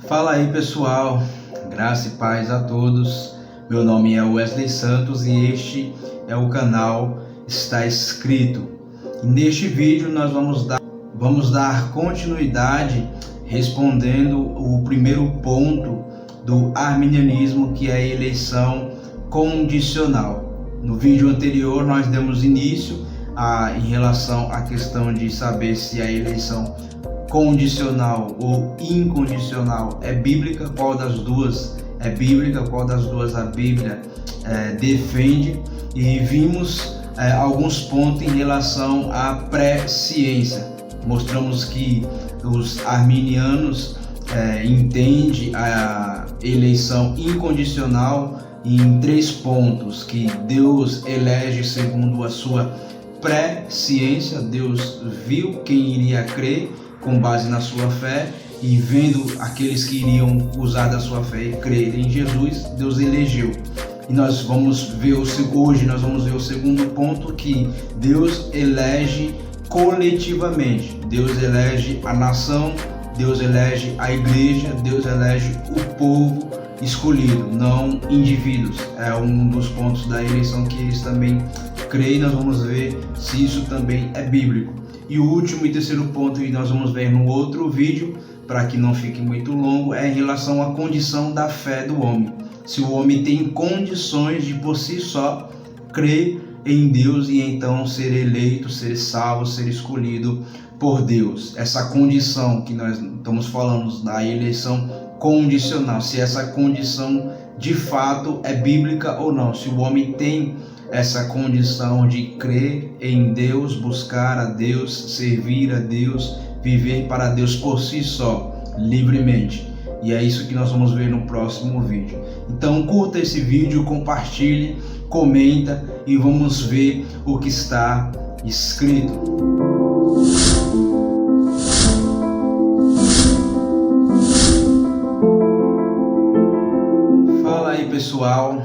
Fala aí pessoal, graça e paz a todos. Meu nome é Wesley Santos e este é o canal Está Escrito. E neste vídeo nós vamos dar continuidade respondendo o primeiro ponto do arminianismo, que é a eleição condicional. No vídeo anterior nós demos início em relação à questão de saber se a eleição condicional ou incondicional é bíblica, qual das duas é bíblica, qual das duas a Bíblia defende, e vimos alguns pontos em relação à pré-ciência. Mostramos que os arminianos entendem a eleição incondicional em 3 pontos: que Deus elege segundo a sua pré-ciência, Deus viu quem iria crer com base na sua fé, e vendo aqueles que iriam usar da sua fé e crer em Jesus, Deus elegeu. E nós vamos ver hoje nós vamos ver o segundo ponto, que Deus elege coletivamente. Deus elege a nação, Deus elege a igreja, Deus elege o povo escolhido, não indivíduos. É um dos pontos da eleição que eles também creem. Nós vamos ver se isso também é bíblico. E o último e terceiro ponto, e nós vamos ver no outro vídeo, para que não fique muito longo, é em relação à condição da fé do homem. Se o homem tem condições de por si só crer em Deus e então ser eleito, ser salvo, ser escolhido por Deus. Essa condição que nós estamos falando da eleição condicional, se essa condição de fato é bíblica ou não, se o homem tem essa condição de crer em Deus, buscar a Deus, servir a Deus, viver para Deus por si só, livremente. E é isso que nós vamos ver no próximo vídeo. Então curta esse vídeo, compartilhe, comenta e vamos ver o que está escrito. Fala aí pessoal,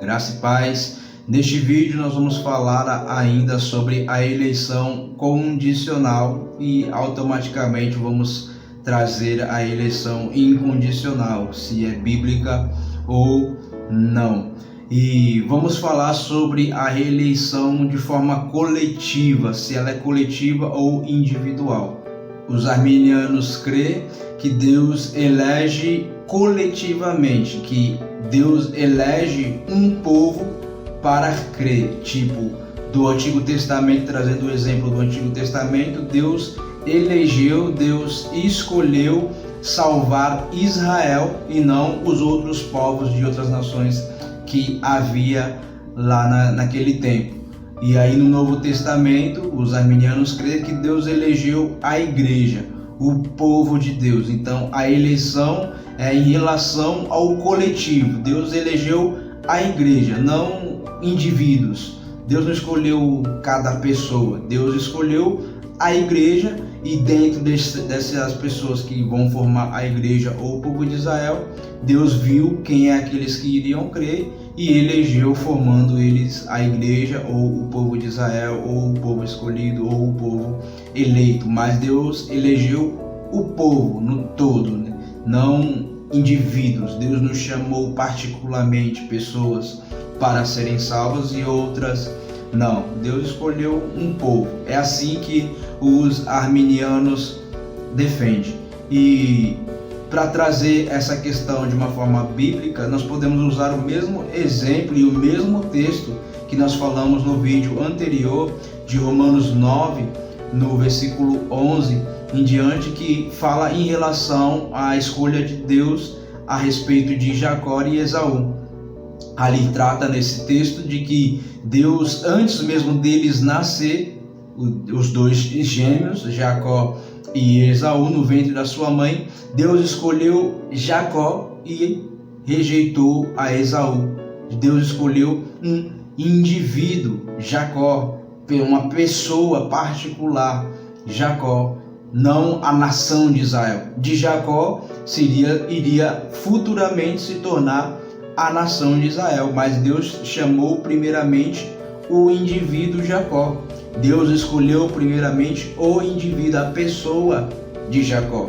graça e paz. Neste vídeo nós vamos falar ainda sobre a eleição condicional e automaticamente vamos trazer a eleição incondicional, se é bíblica ou não. E vamos falar sobre a eleição de forma coletiva, se ela é coletiva ou individual. Os arminianos creem que Deus elege coletivamente, que Deus elege um povo para crer, tipo do Antigo Testamento, trazendo o exemplo do Antigo Testamento. Deus elegeu, Deus escolheu salvar Israel e não os outros povos de outras nações que havia lá naquele tempo. E aí no Novo Testamento, os arminianos creem que Deus elegeu a igreja, o povo de Deus. Então a eleição é em relação ao coletivo. Deus elegeu a igreja, não indivíduos. Deus não escolheu cada pessoa, Deus escolheu a igreja, e dentro dessas pessoas que vão formar a igreja ou o povo de Israel, Deus viu quem é aqueles que iriam crer e elegeu, formando eles a igreja ou o povo de Israel, ou o povo escolhido ou o povo eleito. Mas Deus elegeu o povo no todo, né? Não indivíduos. Deus não chamou particularmente pessoas para serem salvas e outras não. Deus escolheu um povo. É assim que os arminianos defendem. E para trazer essa questão de uma forma bíblica, nós podemos usar o mesmo exemplo e o mesmo texto que nós falamos no vídeo anterior, de Romanos 9, no versículo 11 em diante, que fala em relação à escolha de Deus a respeito de Jacó e Esaú. Ali trata nesse texto de que Deus, antes mesmo deles nascer, os dois gêmeos, Jacó e Esaú, no ventre da sua mãe, Deus escolheu Jacó e rejeitou a Esaú. Deus escolheu um indivíduo, Jacó, uma pessoa particular, Jacó, não a nação de Israel. De Jacó iria futuramente se tornar a nação de Israel, mas Deus chamou primeiramente o indivíduo Jacó. Deus escolheu primeiramente o indivíduo, a pessoa de Jacó.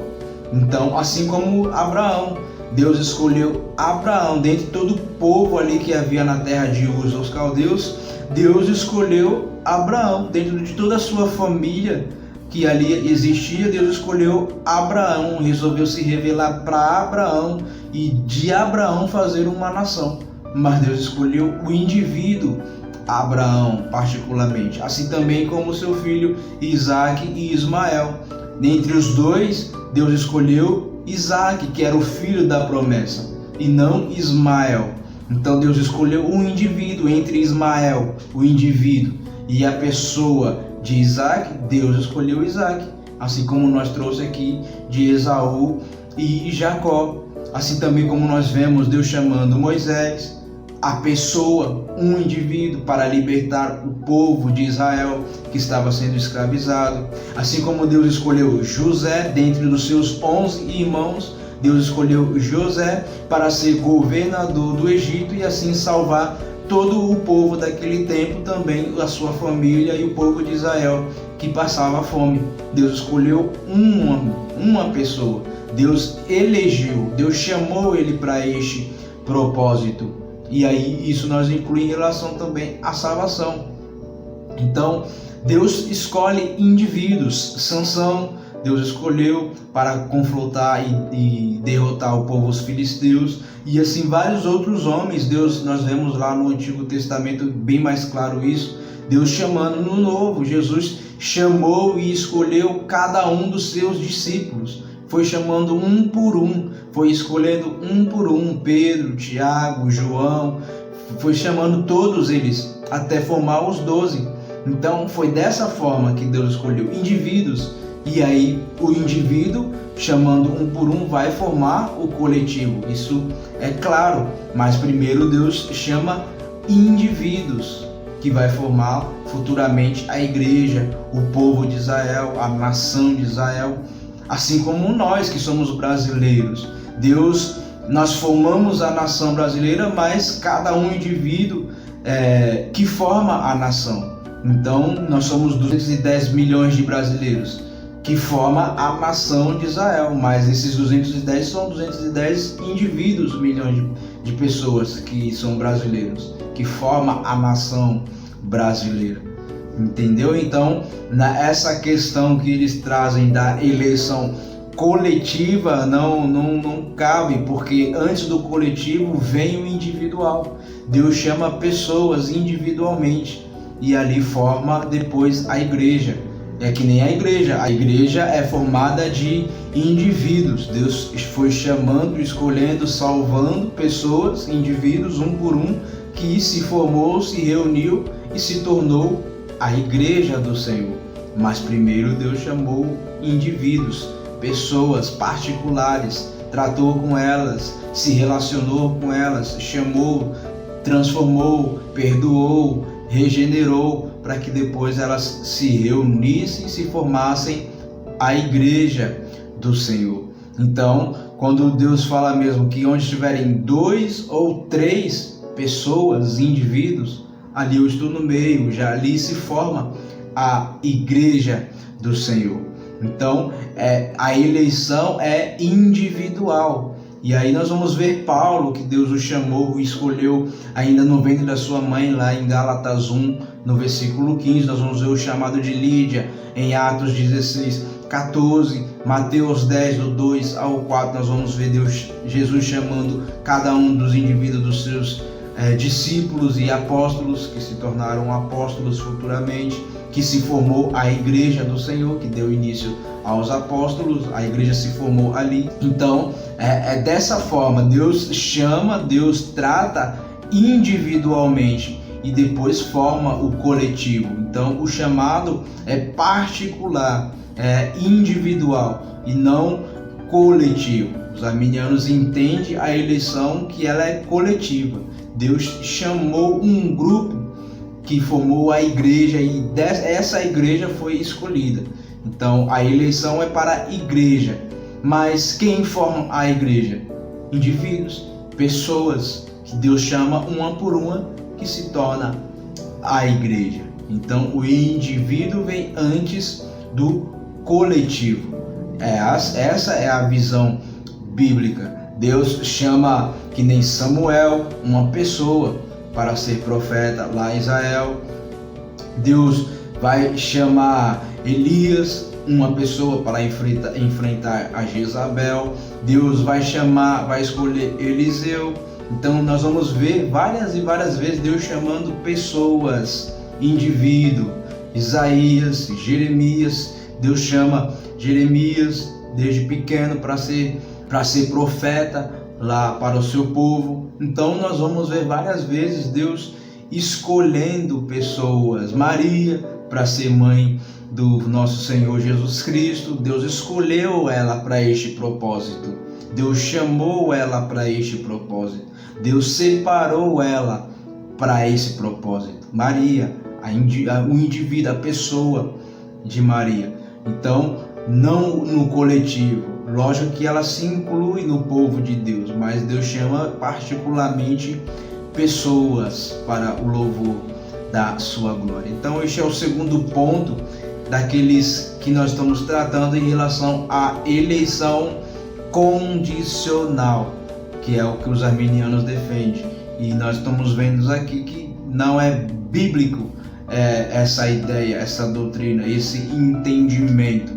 Então, assim como Abraão, Deus escolheu Abraão, dentre todo o povo ali que havia na terra de Uz, os caldeus, Deus escolheu Abraão, dentro de toda a sua família que ali existia, Deus escolheu Abraão, resolveu se revelar para Abraão e de Abraão fazer uma nação. Mas Deus escolheu o indivíduo Abraão particularmente, assim também como seu filho Isaac e Ismael. Dentre os dois, Deus escolheu Isaac, que era o filho da promessa, e não Ismael. Então Deus escolheu um indivíduo entre Ismael, o indivíduo, e a pessoa de Isaac. Deus escolheu Isaac, assim como nós trouxe aqui de Esaú e Jacó. Assim também como nós vemos Deus chamando Moisés, a pessoa, um indivíduo, para libertar o povo de Israel que estava sendo escravizado. Assim como Deus escolheu José dentre os seus 11 irmãos, Deus escolheu José para ser governador do Egito e assim salvar todo o povo daquele tempo, também a sua família e o povo de Israel que passava fome. Deus escolheu uma pessoa, Deus elegeu, Deus chamou ele para este propósito. E aí isso nós inclui em relação também à salvação. Então Deus escolhe indivíduos. Sansão, Deus escolheu para confrontar e derrotar o povo os filisteus, e assim vários outros homens. Nós vemos lá no Antigo Testamento bem mais claro isso, Deus chamando. No Novo, Jesus chamou e escolheu cada um dos seus discípulos, foi chamando um por um, foi escolhendo um por um, Pedro, Tiago, João, foi chamando todos eles até formar os 12. Então foi dessa forma que Deus escolheu indivíduos. E aí o indivíduo, chamando um por um, vai formar o coletivo. Isso é claro, mas primeiro Deus chama indivíduos, que vai formar futuramente a igreja, o povo de Israel, a nação de Israel. Assim como nós que somos brasileiros, nós formamos a nação brasileira, mas cada um indivíduo que forma a nação. Então nós somos 210 milhões de brasileiros que forma a nação de Israel, mas esses 210 são 210 indivíduos, milhões de pessoas que são brasileiros, que forma a nação brasileira. Entendeu? Então, essa questão que eles trazem da eleição coletiva não cabe, porque antes do coletivo vem o individual. Deus chama pessoas individualmente e ali forma depois a igreja. É que nem a igreja é formada de indivíduos. Deus foi chamando, escolhendo, salvando pessoas, indivíduos, um por um, que se formou, se reuniu e se tornou a igreja do Senhor. Mas primeiro Deus chamou indivíduos, pessoas particulares, tratou com elas, se relacionou com elas, chamou, transformou, perdoou, regenerou, para que depois elas se reunissem e se formassem a igreja do Senhor. Então, quando Deus fala mesmo que onde estiverem 2 ou 3 pessoas, indivíduos, ali eu estou no meio, já ali se forma a igreja do Senhor. Então, a eleição é individual. E aí nós vamos ver Paulo, que Deus o chamou e escolheu ainda no ventre da sua mãe, lá em Gálatas 1, no versículo 15. Nós vamos ver o chamado de Lídia em Atos 16, 14, Mateus 10, do 2 ao 4. Nós vamos ver Jesus chamando cada um dos indivíduos dos seus discípulos e apóstolos, que se tornaram apóstolos futuramente, que se formou a igreja do Senhor, que deu início aos apóstolos, a igreja se formou ali. Então é dessa forma, Deus chama, Deus trata individualmente e depois forma o coletivo. Então o chamado é particular, é individual e não coletivo. Os arminianos entendem a eleição que ela é coletiva. Deus chamou um grupo que formou a igreja e essa igreja foi escolhida. Então a eleição é para a igreja. Mas quem forma a igreja? Indivíduos, pessoas que Deus chama uma por uma, que se torna a igreja. Então o indivíduo vem antes do coletivo. Essa é a visão bíblica. Deus chama, que nem Samuel, uma pessoa para ser profeta lá em Israel. Deus vai chamar Elias, uma pessoa para enfrentar a Jezabel. Deus vai escolher Eliseu. Então nós vamos ver várias e várias vezes Deus chamando pessoas, indivíduo. Isaías, Jeremias, Deus chama Jeremias desde pequeno para ser profeta lá para o seu povo. Então nós vamos ver várias vezes Deus escolhendo pessoas. Maria para ser mãe do nosso Senhor Jesus Cristo, Deus escolheu ela para este propósito. Deus chamou ela para este propósito. Deus separou ela para esse propósito. Maria, o indivíduo, a pessoa de Maria. Então, não no coletivo. Lógico que ela se inclui no povo de Deus, mas Deus chama particularmente pessoas para o louvor da sua glória. Então, este é o segundo ponto daqueles que nós estamos tratando em relação à eleição condicional, que é o que os arminianos defendem. E nós estamos vendo aqui que não é bíblico essa ideia, essa doutrina, esse entendimento,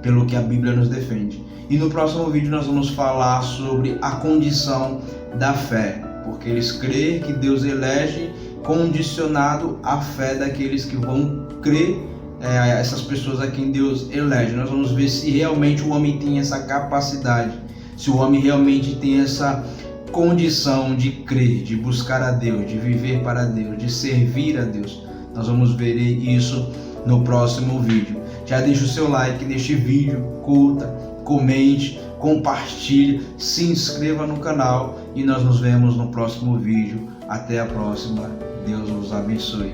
pelo que a Bíblia nos defende. E no próximo vídeo nós vamos falar sobre a condição da fé, porque eles creem que Deus elege condicionado à fé daqueles que vão crer, essas pessoas a quem Deus elege. Nós vamos ver se realmente o homem tem essa capacidade, se o homem realmente tem essa condição de crer, de buscar a Deus, de viver para Deus, de servir a Deus. Nós vamos ver isso no próximo vídeo. Já deixa o seu like neste vídeo, curta, comente, compartilhe, se inscreva no canal e nós nos vemos no próximo vídeo. Até a próxima. Deus os abençoe.